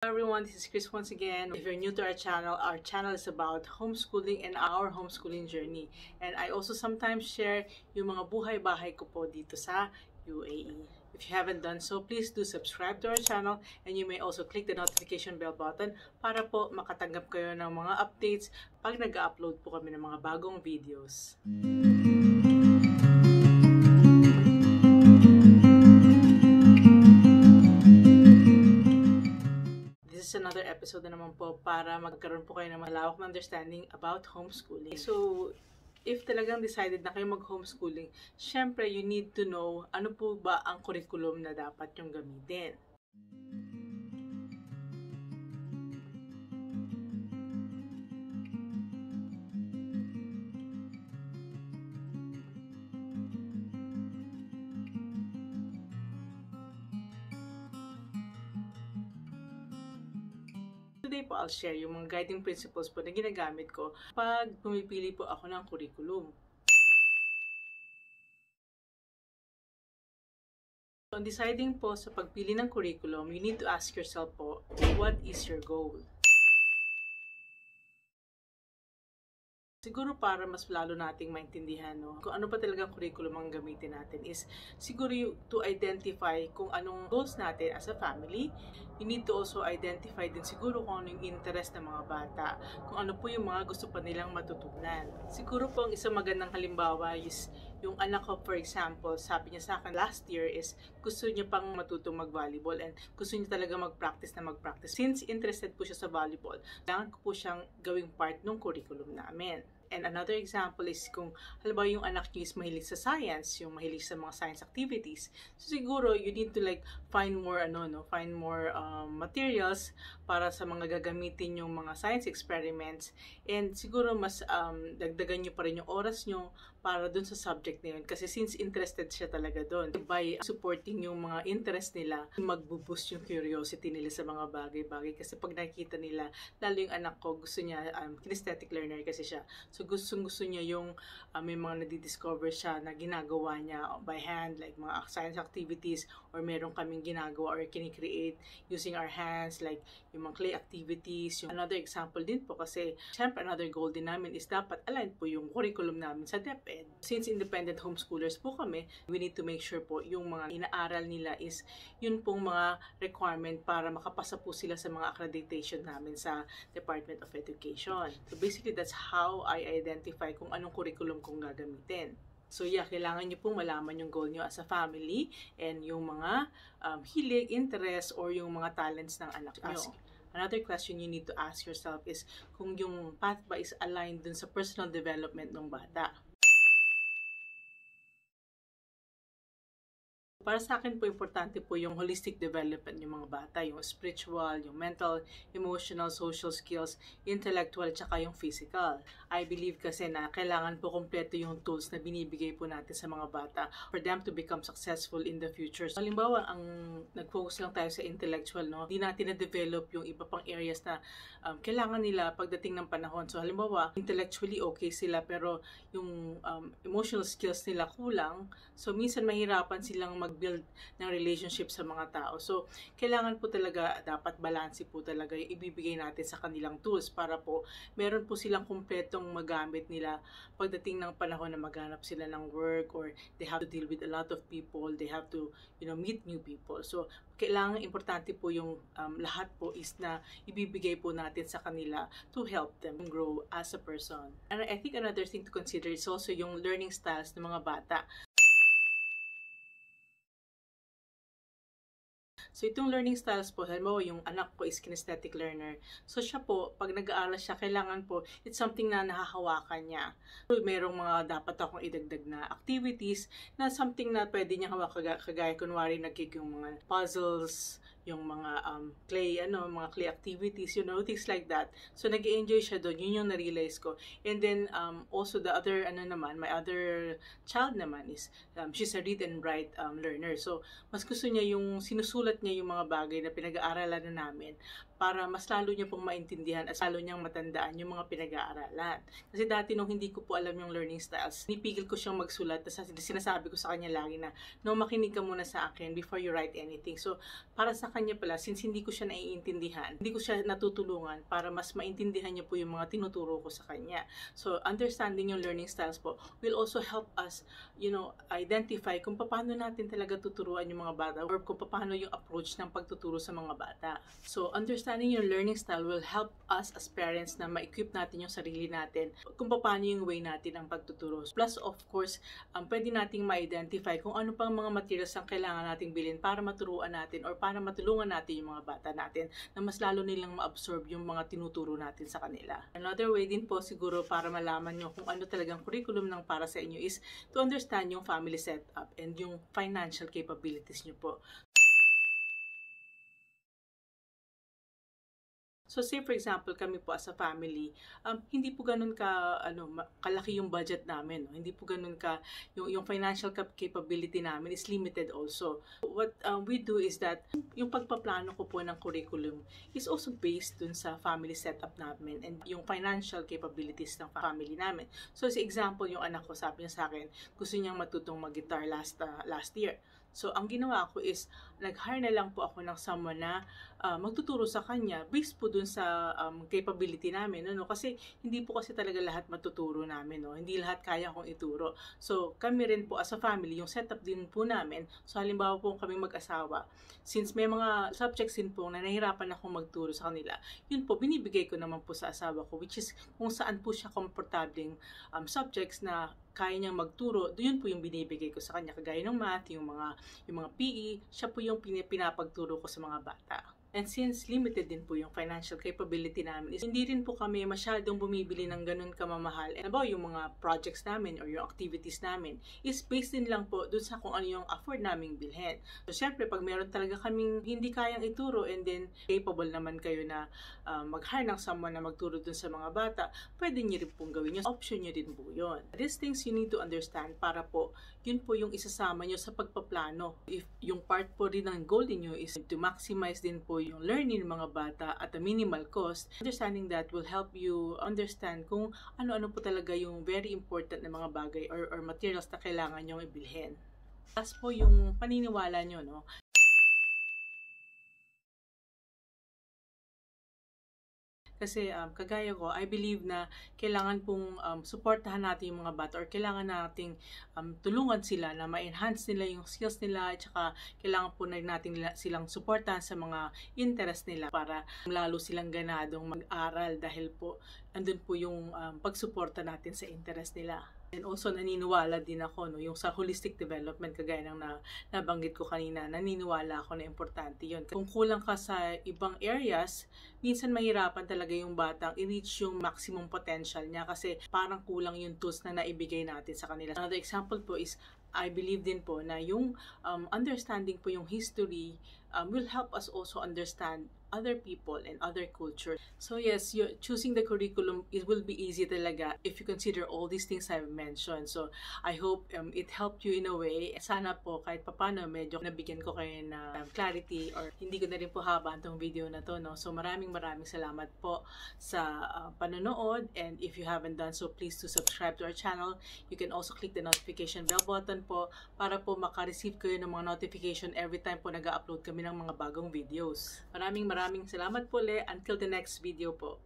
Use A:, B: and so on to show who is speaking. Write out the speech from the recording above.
A: Hello everyone, this is Chris once again. If you're new to our channel is about homeschooling and our homeschooling journey. And I also sometimes share yung mga buhay-bahay ko po dito sa UAE. If you haven't done so, please do subscribe to our channel and you may also click the notification bell button para po makatanggap kayo ng mga updates pag nag-upload po kami ng mga bagong videos. This is another episode na naman po para magkaroon po kayo ng malawak na understanding about homeschooling. So, if talagang decided na kayo mag-homeschooling, syempre you need to know ano po ba ang curriculum na dapat yung gamitin. Today po, I'll share yung mga guiding principles po na ginagamit ko pag pumipili po ako ng curriculum. So, on deciding po sa pagpili ng curriculum, you need to ask yourself po, what is your goal? Siguro para mas lalo nating maintindihan kung ano pa talagang curriculum ang gamitin natin is siguro to identify kung anong goals natin as a family. You need to also identify din siguro kung ano yung interest ng mga bata, kung ano po yung mga gusto pa nilang matutunan. Siguro po ang isang magandang halimbawa is yung anak ko, for example, sabi niya sa akin last year is gusto niya pang matutong mag-volleyball and gusto niya talaga mag-practice. Since interested po siya sa volleyball, kailangan ko po siyang gawing part ng curriculum namin. And another example is kung halimbawa yung anak niyo is mahilig sa science, yung mahilig sa mga science activities. So siguro you need to find more materials para sa mga gagamitin yung mga science experiments, and siguro mas dagdagan niyo pa rin yung oras niyo para dun sa subject na yun. Kasi since interested siya talaga dun, by supporting yung mga interest nila, magbo-boost yung curiosity nila sa mga bagay-bagay. Kasi pag nakikita nila, lalo yung anak ko, gusto niya, kinesthetic learner kasi siya. So gusto niya yung may mga nadidiscover siya na ginagawa niya by hand, like mga science activities, or meron kaming ginagawa or kinikreate using our hands, like yung mga clay activities. Another example din po kasi, syempre another goal din namin is dapat align po yung curriculum namin sa DepEd. Since independent homeschoolers po kami, we need to make sure po yung mga inaaral nila is yun pong mga requirement para makapasa po sila sa mga accreditation namin sa Department of Education. So basically, that's how I identify kung anong curriculum kong gagamitin. So yeah, kailangan nyo pong malaman yung goal nyo as a family and yung mga hilig, interest, or yung mga talents ng anak nyo. Another question you need to ask yourself is kung yung path ba is aligned dun sa personal development ng bata. Para sa akin po, importante po yung holistic development ng mga bata, yung spiritual, yung mental, emotional, social skills, intellectual, tsaka yung physical. I believe kasi na kailangan po kompleto yung tools na binibigay po natin sa mga bata for them to become successful in the future. So, halimbawa, ang nag-focus lang tayo sa intellectual, hindi natin na-develop yung iba pang areas na kailangan nila pagdating ng panahon. So, halimbawa, intellectually okay sila pero yung emotional skills nila kulang. So, minsan mahirapan silang mag-build ng relationship sa mga tao. So, kailangan po talaga, dapat balance po talaga yung ibibigay natin sa kanilang tools para po meron po silang kumpletong magamit nila pagdating ng panahon na maghanap sila ng work, or they have to deal with a lot of people, they have to meet new people. So, kailangan importante po yung lahat po is na ibibigay po natin sa kanila to help them grow as a person. And I think another thing to consider is also yung learning styles ng mga bata. So, itong learning styles po, halimbawa yung anak ko is kinesthetic learner. So, siya po, pag nag-aaral siya, kailangan po, it's something na nahahawakan niya. So, merong mga dapat akong idagdag na activities na something na pwede niya hawak, kagaya kunwari yung mga puzzles, yung mga mga clay activities, things like that. So, nag-enjoy siya doon. Yun yung na-realize ko. And then, also the other, my other child naman is, she's a read and write learner. So, mas gusto niya yung sinusulat niya yung mga bagay na pinag-aaralan na namin para mas lalo niya pong maintindihan at lalo niyang matandaan yung mga pinag-aaralan. Kasi dati nung hindi ko po alam yung learning styles, pinipigil ko siyang magsulat, tapos sinasabi ko sa kanya lagi na, no, makinig ka muna sa akin before you write anything. So, para sa kanya pala, since hindi ko siya naiintindihan, hindi ko siya natutulungan para mas maintindihan niya po yung mga tinuturo ko sa kanya. So, understanding yung learning styles po will also help us, identify kung paano natin talaga tuturuan yung mga bata or kung paano yung approach ng pagtuturo sa mga bata. So, understanding your learning style will help us as parents na ma-equip natin yung sarili natin kung paano yung way natin ang pagtuturo. Plus, of course, pwede nating ma-identify kung ano pang mga materials ang kailangan nating bilhin para maturuan natin or para matulungan natin yung mga bata natin na mas lalo nilang ma-absorb yung mga tinuturo natin sa kanila. Another way din po siguro para malaman nyo kung ano talagang curriculum ng para sa inyo is to understand yung family setup and yung financial capabilities nyo po. So say for example, kami po as a family, hindi po ganun kalaki yung budget namin, no? Hindi po ganun yung financial capability namin is limited also. What we do is that yung pagpaplano ko po ng curriculum is also based dun sa family setup namin and yung financial capabilities ng family namin. So, sa example, yung anak ko, sabi niya sa akin, gusto niyang matutong mag-guitar last year. So, ang ginawa ko is, nag-hire na lang po ako ng someone na magtuturo sa kanya based po dun sa capability namin. Kasi hindi po kasi talaga lahat matuturo namin. No? Hindi lahat kaya kong ituro. So, kami rin po as a family, yung setup din po namin. So, halimbawa po kami mag-asawa. Since may mga subjects din po na nahirapan akong magturo sa kanila, yun po, binibigay ko naman po sa asawa ko, which is kung saan po siya komportabling subjects na kaya niyang magturo, yun po yung binibigay ko sa kanya, kagaya ng math, yung mga PE, siya po yung pinapagturo ko sa mga bata. And since limited din po yung financial capability namin, hindi rin po kami masyadong bumibili ng ganun kamamahal. And about yung mga projects namin or yung activities namin is based din lang po dun sa kung ano yung afford naming bilhin. So syempre, pag meron talaga kaming hindi kayang ituro and then capable naman kayo na mag-hire ng someone na magturo dun sa mga bata, pwede nyo rin pong gawin yun. Option nyo din po yun. These things you need to understand para po yun po yung isasama nyo sa pagpaplano. If yung part po rin ng goal niyo is to maximize din po yung learning ng mga bata at a minimal cost, understanding that will help you understand kung ano-ano po talaga yung very important na mga bagay or materials na kailangan nyong ibilhin. Tapos po yung paniniwala nyo, no? Kasi kagaya ko, I believe na kailangan pong suportahan natin yung mga bata or kailangan nating tulungan sila na ma-enhance nila yung skills nila at saka kailangan po natin silang suportahan sa mga interest nila para lalo silang ganadong mag-aral dahil po andun po yung pagsuporta natin sa interest nila. And also, naniniwala din ako, yung sa holistic development, kagaya ng nabanggit ko kanina, naniniwala ako na importante yun. Kung kulang ka sa ibang areas, minsan mahirapan talaga yung batang i-reach yung maximum potential niya kasi parang kulang yung tools na naibigay natin sa kanila. Another example po is, I believe din po na yung understanding po yung history will help us also understand other people and other culture. So yes, choosing the curriculum, it will be easy talaga if you consider all these things I've mentioned. So I hope it helped you in a way. Sana po kahit papano medyo nabigyan ko kayo na clarity or hindi ko na rin po haba itong video na to. No? So maraming salamat po sa panonood, and if you haven't done so, please to subscribe to our channel. You can also click the notification bell button po para po makareceive kayo ng mga notification every time po nag-upload kami ng mga bagong videos. Maraming salamat po ulit. Until the next video po.